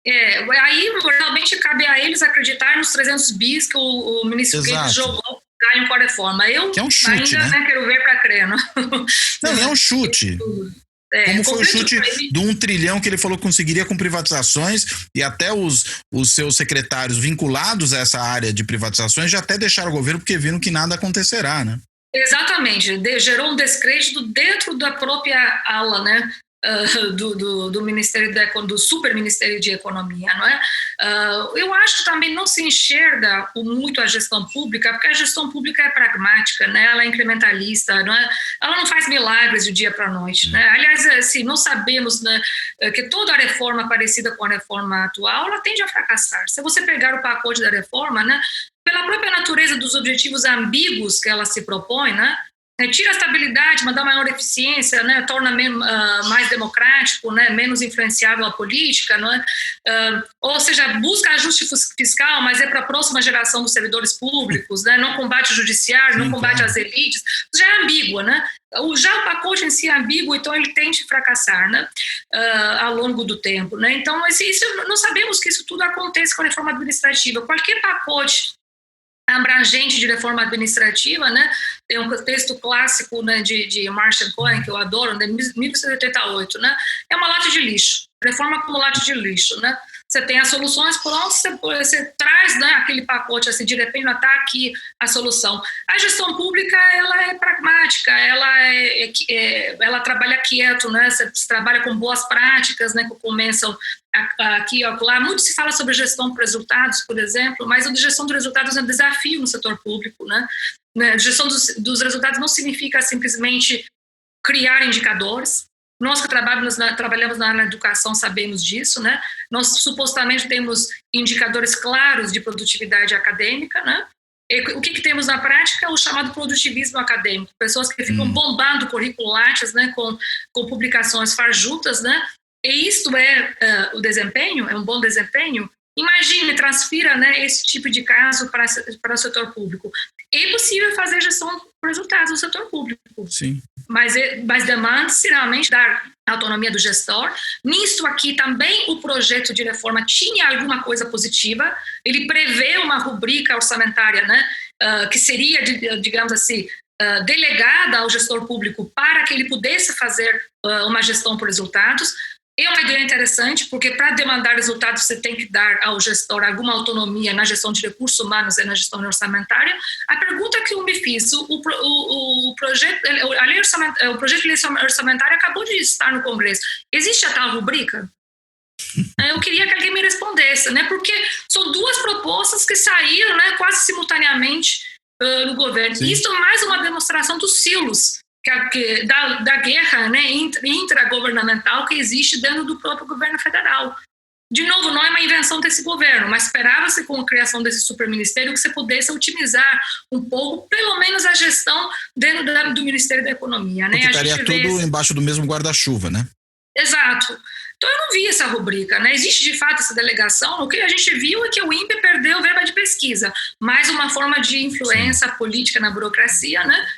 Aí realmente cabe a eles acreditar nos 300 bis que o ministro Guedes jogou ganho com a reforma. Que é um chute, ainda, né? Quero ver para crer, não? Não, é um chute. Como foi o chute do 1 trilhão que ele falou que conseguiria com privatizações, e até os seus secretários vinculados a essa área de privatizações já até deixaram o governo porque viram que nada acontecerá, né? Exatamente, gerou um descrédito dentro da própria ala, né, do Ministério do Super Ministério de Economia, não é? Eu acho que também não se enxerga muito a gestão pública, porque a gestão pública é pragmática, né? Ela é incrementalista, não é? Ela não faz milagres de dia para a noite, né? Aliás, assim, nós sabemos, né, que toda a reforma parecida com a reforma atual, ela tende a fracassar. Se você pegar o pacote da reforma, né, pela própria natureza dos objetivos ambíguos que ela se propõe, né? Tira a estabilidade, mas dá maior eficiência, né? Torna mais democrático, né? Menos influenciável a política, não é? Ou seja, busca ajuste fiscal, mas é para a próxima geração dos servidores públicos, né? Não combate o judiciário, não combate as elites, já é ambígua, né? Já o pacote em si é ambíguo, então ele tende a fracassar, né? Ao longo do tempo, né? Então, nós sabemos que isso tudo acontece com a reforma administrativa. Qualquer pacote abrangente de reforma administrativa, né? Tem um texto clássico, né, de Marshall Cohen, que eu adoro, de 1988, né? É uma lata de lixo, reforma como lata de lixo, né? Você tem as soluções prontas, você traz, né, aquele pacote assim, de repente está aqui a solução. A gestão pública, ela é pragmática, ela trabalha quieto, né? Você trabalha com boas práticas, né, que começam aqui e lá. Muito se fala sobre gestão por resultados, por exemplo, mas a gestão dos resultados é um desafio no setor público, né? A gestão dos resultados não significa simplesmente criar indicadores. Nós que trabalhamos na área da educação sabemos disso, né? Nós supostamente temos indicadores claros de produtividade acadêmica, né? E o que temos na prática é o chamado produtivismo acadêmico, pessoas que ficam bombando currículo Lattes, né, com publicações fajutas, né? E isto é o desempenho, é um bom desempenho? Imagine, transfira, né, esse tipo de caso para o setor público. É possível fazer gestão por resultados do setor público. Sim. Mas demanda-se realmente dar autonomia do gestor. Nisto aqui também o projeto de reforma tinha alguma coisa positiva. Ele prevê uma rubrica orçamentária, né, que seria, digamos assim, delegada ao gestor público para que ele pudesse fazer uma gestão por resultados. É uma ideia interessante, porque para demandar resultados você tem que dar ao gestor alguma autonomia na gestão de recursos humanos e na gestão orçamentária. A pergunta que eu me fiz, o projeto de lei orçamentária acabou de estar no Congresso. Existe a tal rubrica? Eu queria que alguém me respondesse, né? Porque são duas propostas que saíram, né, quase simultaneamente no governo. Sim. Isso é mais uma demonstração dos silos da guerra, né, intragovernamental que existe dentro do próprio governo federal. De novo, não é uma invenção desse governo, mas esperava-se com a criação desse superministério que você pudesse otimizar um pouco, pelo menos a gestão dentro do Ministério da Economia. Né? Estaria tudo embaixo do mesmo guarda-chuva, né? Exato. Então eu não vi essa rubrica, né? Existe de fato essa delegação. O que a gente viu é que o INPE perdeu verba de pesquisa, mais uma forma de influência política na burocracia, né?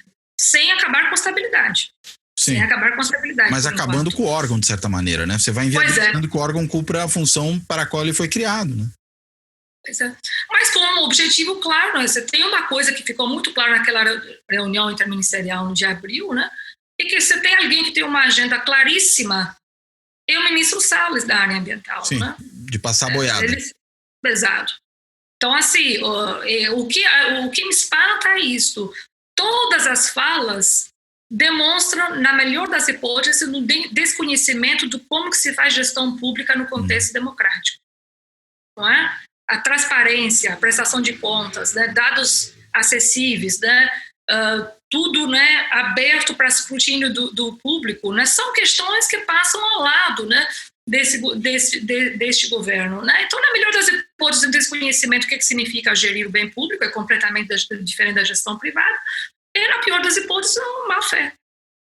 Sem acabar com a estabilidade. Sim. Sem acabar com a estabilidade. Mas acabando com o órgão, de certa maneira, né? Você vai inviabilizando que o órgão cumpra a função para a qual ele foi criado, né? Pois é. Mas com um objetivo claro, né? Você tem uma coisa que ficou muito clara naquela reunião interministerial de abril, né? É que você tem alguém que tem uma agenda claríssima, é o ministro Salles da área ambiental. Sim, né? De passar a boiada. Exato. Então, assim, o que me espanta é isso. Todas as falas demonstram, na melhor das hipóteses, um desconhecimento de como que se faz gestão pública no contexto democrático. Não é? A transparência, a prestação de contas, né? Dados acessíveis, né? Tudo, né, aberto para escrutínio do público, né? São questões que passam ao lado, né, deste governo. Né? Então, na melhor das hipóteses, o desconhecimento, o que significa gerir o bem público, é completamente diferente da gestão privada, e, na pior das hipóteses, uma má-fé.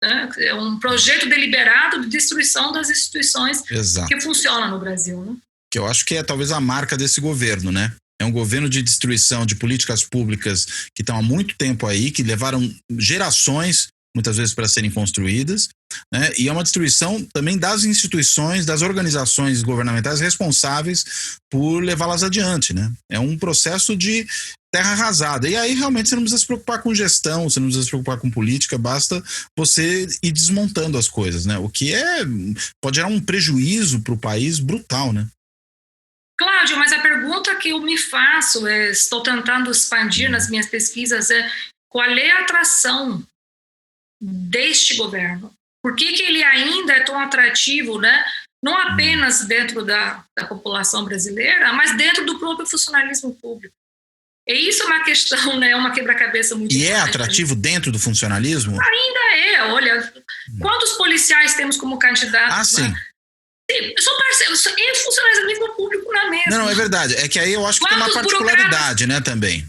Né? É um projeto deliberado de destruição das instituições que funcionam no Brasil. Né? Que eu acho que é talvez a marca desse governo, né? É um governo de destruição de políticas públicas que estão há muito tempo aí, que levaram gerações, muitas vezes, para serem construídas, né? E é uma destruição também das instituições, das organizações governamentais responsáveis por levá-las adiante, né? É um processo de terra arrasada. E aí, realmente, você não precisa se preocupar com gestão, você não precisa se preocupar com política, basta você ir desmontando as coisas, né? O que pode gerar um prejuízo para o país brutal, né? Cláudio, mas a pergunta que eu me faço, estou tentando expandir nas minhas pesquisas, qual é a atração deste governo? Por que ele ainda é tão atrativo, né? Não apenas dentro da população brasileira, mas dentro do próprio funcionalismo público? E isso é uma questão, né? Uma quebra-cabeça muito importante. E é atrativo dentro do funcionalismo? Ainda é. Olha, quantos policiais temos como candidatos? Ah, sim. Né? São parceiros, é funcionalismo público na mesma. Não, é verdade. É que aí eu acho que tem uma particularidade, né, também.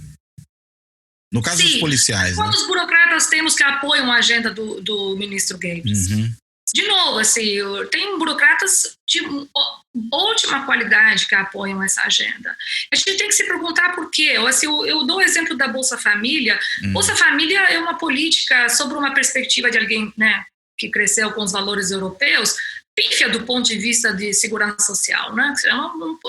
No caso dos policiais. Quantos burocratas temos que apoiam a agenda do ministro Guedes? Uhum. De novo, assim, tem burocratas de ótima qualidade que apoiam essa agenda. A gente tem que se perguntar por quê. Assim, eu dou o exemplo da Bolsa Família. Bolsa Família é uma política sobre uma perspectiva de alguém, né, que cresceu com os valores europeus, pífia do ponto de vista de segurança social, né? É um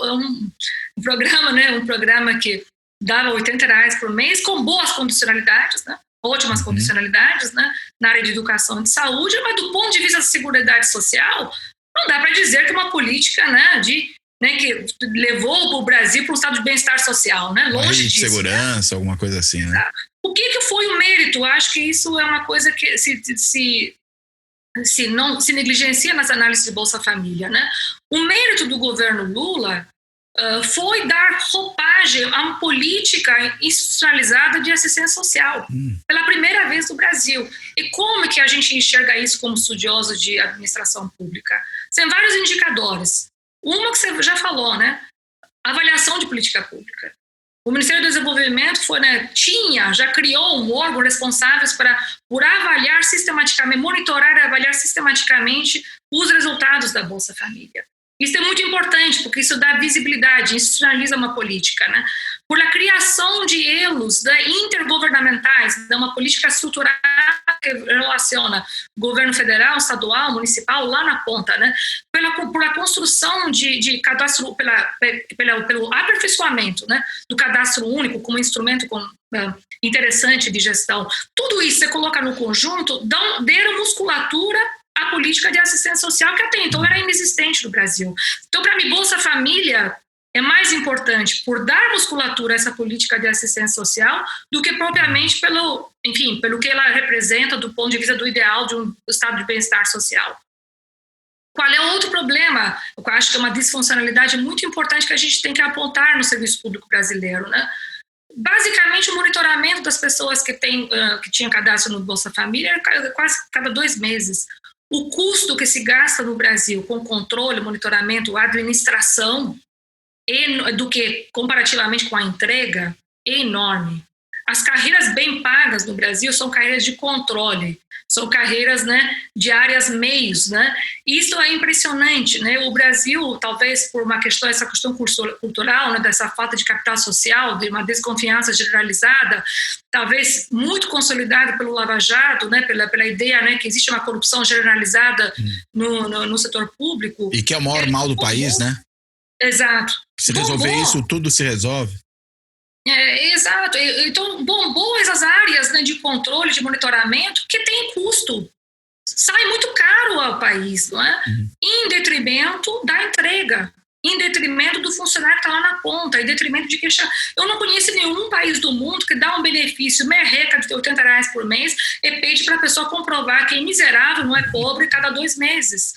programa, né? Um programa que dava R$80 por mês com boas condicionalidades, né? Ótimas condicionalidades, né? Na área de educação e de saúde, mas do ponto de vista da seguridade social, não dá para dizer que é uma política, né? Que levou o Brasil para um estado de bem-estar social, né? Longe disso. Segurança, né? Alguma coisa assim, né? O que foi o mérito? Acho que isso é uma coisa que se negligencia nas análises de Bolsa Família, né? O mérito do governo Lula foi dar roupagem a uma política institucionalizada de assistência social, pela primeira vez no Brasil. E como que a gente enxerga isso como estudioso de administração pública? Tem vários indicadores. Uma que você já falou, né? Avaliação de política pública. O Ministério do Desenvolvimento já criou um órgão responsável por avaliar sistematicamente, monitorar e avaliar sistematicamente os resultados da Bolsa Família. Isso é muito importante, porque isso dá visibilidade, institucionaliza uma política, né? Por a criação de elos, né, intergovernamentais, de uma política estruturada que relaciona governo federal, estadual, municipal, lá na ponta, né? Por a construção de cadastro, pelo aperfeiçoamento, né, do cadastro único como instrumento interessante de gestão. Tudo isso você coloca no conjunto, deram musculatura à política de assistência social, que até então era inexistente no Brasil. Então, para mim, Bolsa Família é mais importante por dar musculatura a essa política de assistência social do que propriamente pelo que ela representa do ponto de vista do ideal de um estado de bem-estar social. Qual é o outro problema? Eu acho que é uma disfuncionalidade muito importante que a gente tem que apontar no serviço público brasileiro, né? Basicamente, o monitoramento das pessoas que tinham cadastro no Bolsa Família é quase cada 2 meses. O custo que se gasta no Brasil com controle, monitoramento, administração, do que comparativamente com a entrega, é enorme. As carreiras bem pagas no Brasil são carreiras de controle, são carreiras, né, de áreas meios, né? Isso é impressionante, né? O Brasil, talvez por essa questão cultural, né, dessa falta de capital social, de uma desconfiança generalizada, talvez muito consolidada pelo Lava Jato, né, pela ideia, né, que existe uma corrupção generalizada no setor público. E que é o maior mal do país, né? Exato. Se resolver isso, tudo se resolve. Exato. Então, bombou essas áreas, né, de controle, de monitoramento, que tem custo. Sai muito caro ao país, não é? Em detrimento da entrega, em detrimento do funcionário que está lá na ponta, em detrimento de quem... Eu não conheço nenhum país do mundo que dá um benefício merreca de R$80 por mês e pede para a pessoa comprovar que é miserável, não é pobre, cada 2 meses.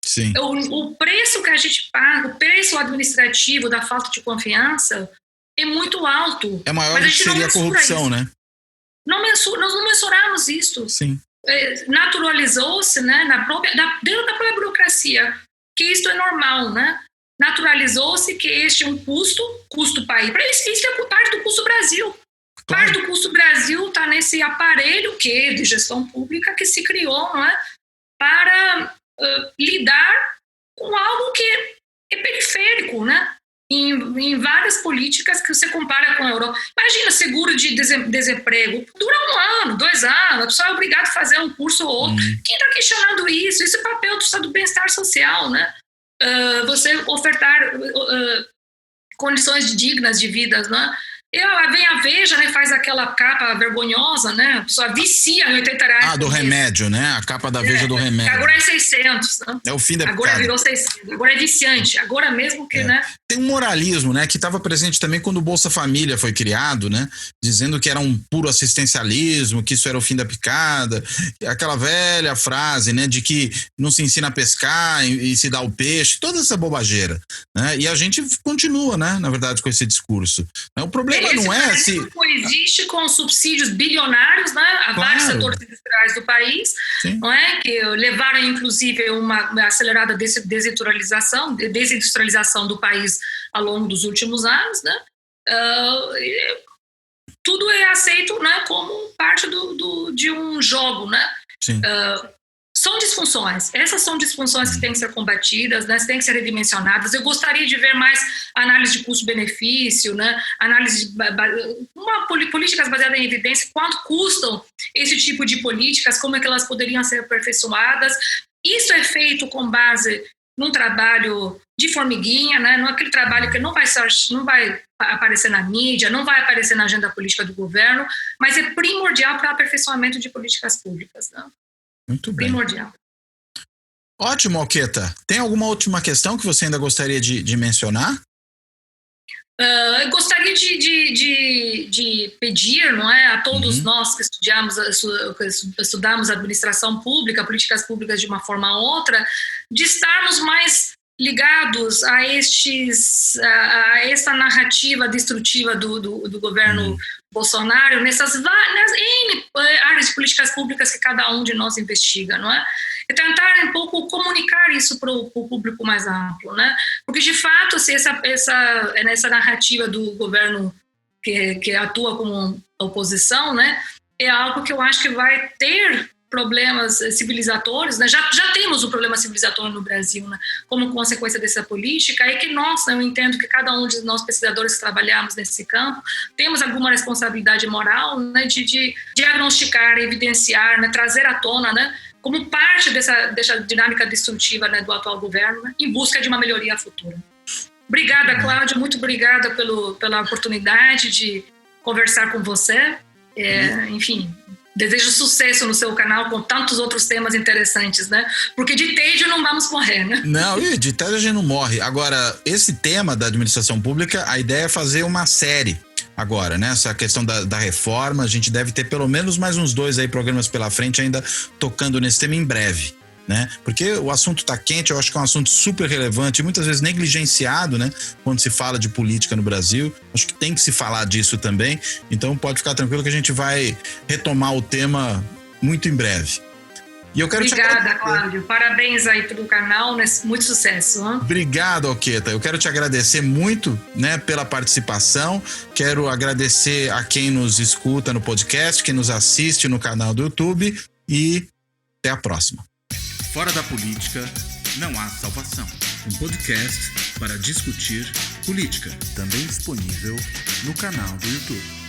Sim. O preço que a gente paga, o preço administrativo da falta de confiança é muito alto. É maior do que seria a corrupção, isso, né? Nós não mensuramos isso. Sim. Naturalizou-se, né, dentro da própria burocracia, que isso é normal, né? Naturalizou-se que este é um custo país. Para isso é parte do custo Brasil. Claro. Parte do custo Brasil está nesse aparelho de gestão pública que se criou, não é? Para lidar com algo que é periférico, né? Em várias políticas que você compara com a Europa. Imagina, seguro de desemprego. Dura 1 ano, 2 anos, a pessoa é obrigada a fazer um curso ou outro. Quem está questionando isso? Isso é papel do Estado do bem-estar social, né? Você ofertar condições dignas de vida, né? E ela vem a Veja, né, faz aquela capa vergonhosa, né? A pessoa vicia em R$80. Do remédio, né? A capa da Veja do remédio. Agora é 600, né? É o fim da Agora virou 600. Agora é viciante. Agora mesmo que, né? Tem um moralismo, né? Que estava presente também quando o Bolsa Família foi criado, né? Dizendo que era um puro assistencialismo, que isso era o fim da picada. Aquela velha frase, né? De que não se ensina a pescar e se dá o peixe. Toda essa bobageira, né? E a gente continua, né? Na verdade, com esse discurso. O problema não é se... coexiste com subsídios bilionários, né, a vários setores industriais do país, não é? Que levaram, inclusive, uma acelerada desindustrialização do país ao longo dos últimos anos, né? Tudo é aceito, né, como parte de um jogo, né? Sim. São disfunções. Essas são disfunções que têm que ser combatidas, né, têm que ser redimensionadas. Eu gostaria de ver mais análise de custo-benefício, né, políticas baseadas em evidência, quanto custam esse tipo de políticas, como é que elas poderiam ser aperfeiçoadas. Isso é feito com base num trabalho de formiguinha, né, não é aquele trabalho que não vai aparecer na mídia, não vai aparecer na agenda política do governo, mas é primordial para o aperfeiçoamento de políticas públicas, né? Muito bem. Primordial. Ótimo, Alqueta. Tem alguma última questão que você ainda gostaria de mencionar? Eu gostaria de pedir, não é, a todos nós que estudamos administração pública, políticas públicas de uma forma ou outra, de estarmos mais ligados a essa narrativa destrutiva do governo Bolsonaro nessas áreas de políticas públicas que cada um de nós investiga, não é? E tentar um pouco comunicar isso para o público mais amplo, né? Porque, de fato, assim, essa narrativa do governo que atua como oposição, né, é algo que eu acho que vai ter problemas civilizatórios, né? Já temos um problema civilizatório no Brasil, né? Como consequência dessa política, e que nós, eu entendo que cada um de nós pesquisadores que trabalhamos nesse campo, temos alguma responsabilidade moral, né? De diagnosticar, evidenciar, né? Trazer à tona, né? Como parte dessa dinâmica destrutiva, né? Do atual governo, né? Em busca de uma melhoria futura. Obrigada, Cláudio, muito obrigada pela oportunidade de conversar com você. Enfim, desejo sucesso no seu canal com tantos outros temas interessantes, né? Porque de tédio não vamos morrer, né? Não, de tédio a gente não morre. Agora, esse tema da administração pública, a ideia é fazer uma série agora, né? Essa questão da reforma, a gente deve ter pelo menos mais uns 2 aí programas pela frente ainda tocando nesse tema em breve, né? Porque o assunto tá quente, eu acho que é um assunto super relevante e muitas vezes negligenciado, né? Quando se fala de política no Brasil, acho que tem que se falar disso também, então pode ficar tranquilo que a gente vai retomar o tema muito em breve. E eu quero Obrigada, Cláudio. Parabéns aí pelo canal, né? Muito sucesso. Hein? Obrigado, Alqueta. Eu quero te agradecer muito, né, pela participação. Quero agradecer a quem nos escuta no podcast, quem nos assiste no canal do YouTube e até a próxima. Fora da política, não há salvação. Um podcast para discutir política, também disponível no canal do YouTube.